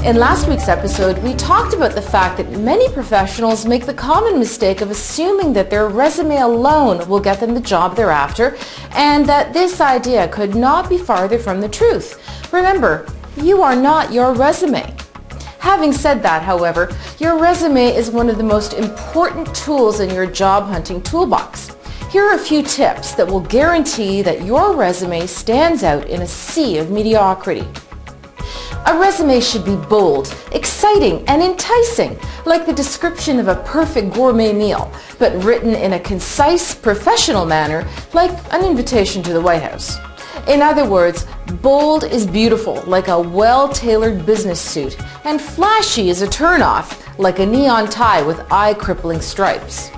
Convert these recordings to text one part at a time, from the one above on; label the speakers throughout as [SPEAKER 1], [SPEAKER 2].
[SPEAKER 1] In last week's episode, we talked about the fact that many professionals make the common mistake of assuming that their resume alone will get them the job they're after, and that this idea could not be farther from the truth. Remember, you are not your resume. Having said that, however, your resume is one of the most important tools in your job hunting toolbox. Here are a few tips that will guarantee that your resume stands out in a sea of mediocrity. A resume should be bold, exciting, and enticing, like the description of a perfect gourmet meal, but written in a concise, professional manner, like an invitation to the White House. In other words, bold is beautiful, like a well-tailored business suit, and flashy is a turn-off, like a neon tie with eye-crippling stripes.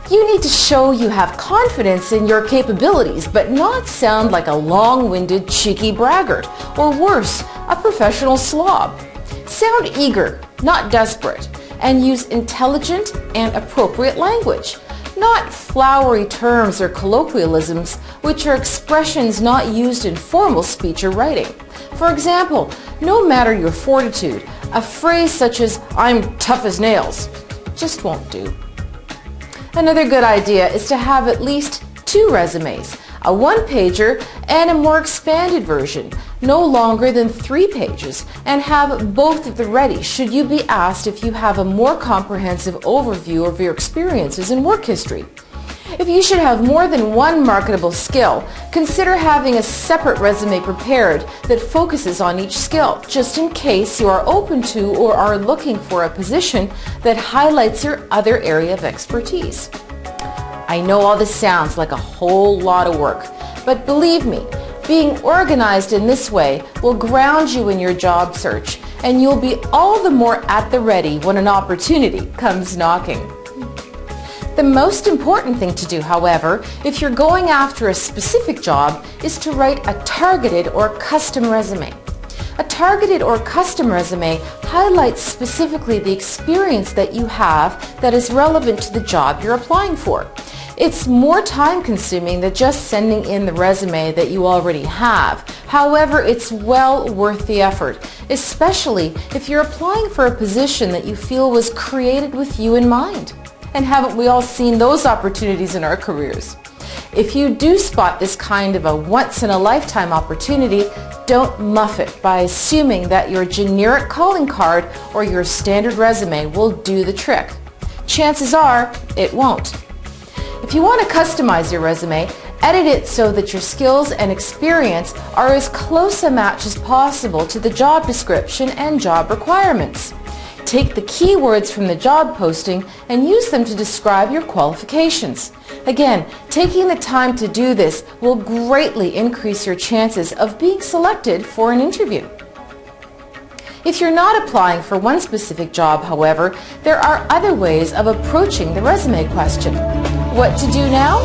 [SPEAKER 1] You need to show you have confidence in your capabilities, but not sound like a long-winded, cheeky braggart, or worse, a professional slob. Sound eager, not desperate, and use intelligent and appropriate language, not flowery terms or colloquialisms, which are expressions not used in formal speech or writing. For example, no matter your fortitude, a phrase such as "I'm tough as nails" just won't do. Another good idea is to have at least 2 resumes, a one-pager and a more expanded version, no longer than 3 pages, and have both at the ready should you be asked if you have a more comprehensive overview of your experiences and work history. If you should have more than one marketable skill, consider having a separate resume prepared that focuses on each skill, just in case you are open to or are looking for a position that highlights your other area of expertise. I know all this sounds like a whole lot of work, but believe me, being organized in this way will ground you in your job search, and you'll be all the more at the ready when an opportunity comes knocking. The most important thing to do, however, if you're going after a specific job, is to write a targeted or custom resume. A targeted or custom resume highlights specifically the experience that you have that is relevant to the job you're applying for. It's more time-consuming than just sending in the resume that you already have. However, it's well worth the effort, especially if you're applying for a position that you feel was created with you in mind. And haven't we all seen those opportunities in our careers? If you do spot this kind of a once-in-a-lifetime opportunity, don't muff it by assuming that your generic calling card or your standard resume will do the trick. Chances are, it won't. If you want to customize your resume, edit it so that your skills and experience are as close a match as possible to the job description and job requirements. Take the keywords from the job posting and use them to describe your qualifications. Again, taking the time to do this will greatly increase your chances of being selected for an interview. If you're not applying for one specific job, however, there are other ways of approaching the resume question. What to do now?